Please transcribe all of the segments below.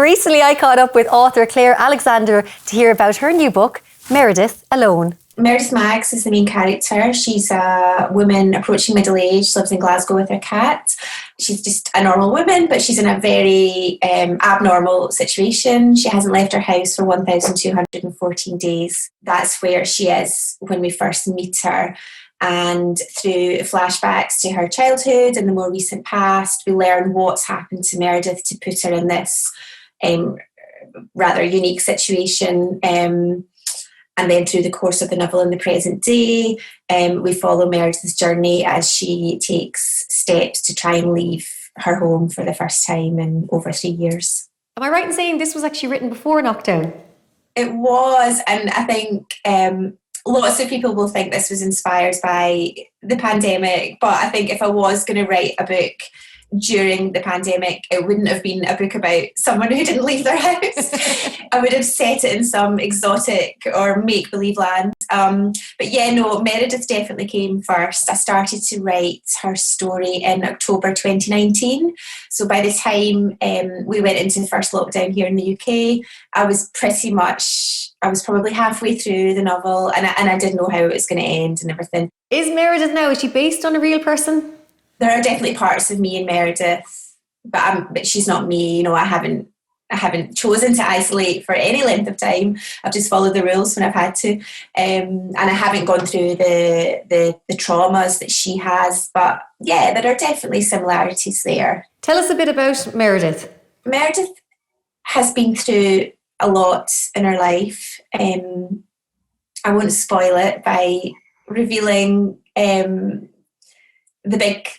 recently I caught up with author Claire Alexander to hear about her new book, Meredith Alone. Meredith Mags is the main character. She's a woman approaching middle age, lives in Glasgow with her cat. She's just a normal woman, but she's in a very abnormal situation. She hasn't left her house for 1,214 days. That's where she is when we first meet her. And through flashbacks to her childhood and the more recent past, we learn what's happened to Meredith to put her in this rather unique situation. And then through the course of the novel in the present day, we follow Meredith's journey as she takes steps to try and leave her home for the first time in over 3 years. Am I right in saying this was actually written before lockdown? It was, and I think lots of people will think this was inspired by the pandemic, but I think if I was going to write a book during the pandemic, it wouldn't have been a book about someone who didn't leave their house. I would have set it in some exotic or make-believe land. But yeah, no, Meredith definitely came first. I started to write her story in October 2019. So by the time we went into the first lockdown here in the UK, I was probably halfway through the novel, and I didn't know how it was going to end and everything. Is Meredith now, is she based on a real person? There are definitely parts of me in Meredith, but she's not me. You know, I haven't chosen to isolate for any length of time. I've just followed the rules when I've had to, and I haven't gone through the traumas that she has. But yeah, there are definitely similarities there. Tell us a bit about Meredith. Meredith has been through a lot in her life. I won't spoil it by revealing the big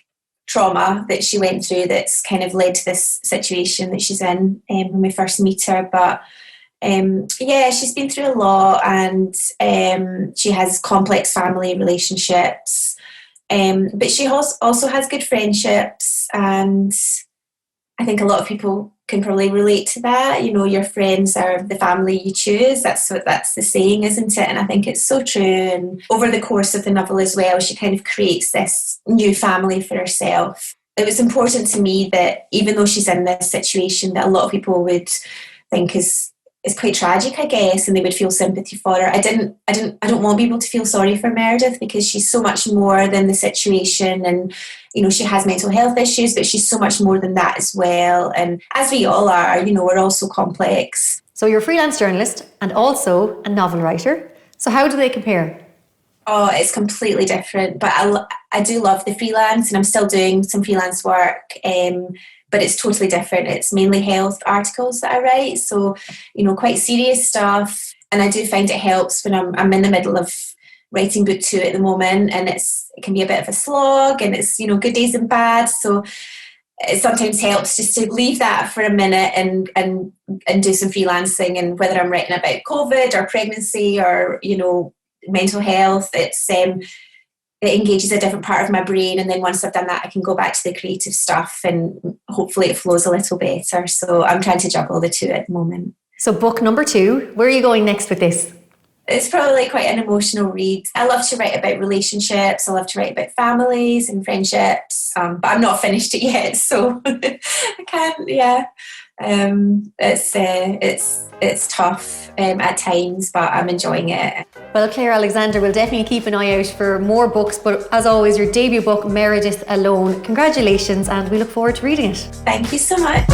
trauma that she went through that's kind of led to this situation that she's in when we first meet her. But yeah, she's been through a lot, and she has complex family relationships, but she also has good friendships, and I think a lot of people can probably relate to that. You know, your friends are the family you choose. That's the saying, isn't it? And I think it's so true. And over the course of the novel as well, she kind of creates this new family for herself. It was important to me that even though she's in this situation that a lot of people would think is quite tragic, I guess, and they would feel sympathy for her, I don't want people to feel sorry for Meredith, because she's so much more than the situation. And you know, she has mental health issues, but she's so much more than that as well. And as we all are, you know, we're all so complex. So you're a freelance journalist and also a novel writer. So how do they compare? Oh, it's completely different. But I do love the freelance, and I'm still doing some freelance work. But it's totally different. It's mainly health articles that I write. So, you know, quite serious stuff. And I do find it helps when I'm in the middle of writing book 2 at the moment, and it can be a bit of a slog, and it's, you know, good days and bad. So it sometimes helps just to leave that for a minute and do some freelancing. And whether I'm writing about COVID or pregnancy or, you know, mental health, it engages a different part of my brain. And then once I've done that, I can go back to the creative stuff, and hopefully it flows a little better. So I'm trying to juggle the 2 at the moment. So book number 2, where are you going next with this? It's probably quite an emotional read. I love to write about relationships. I love to write about families and friendships, but I'm not finished it yet, so I can't. Yeah, it's tough at times, but I'm enjoying it. Well, Claire Alexander, will definitely keep an eye out for more books. But as always, your debut book, Meredith Alone. Congratulations, and we look forward to reading it. Thank you so much.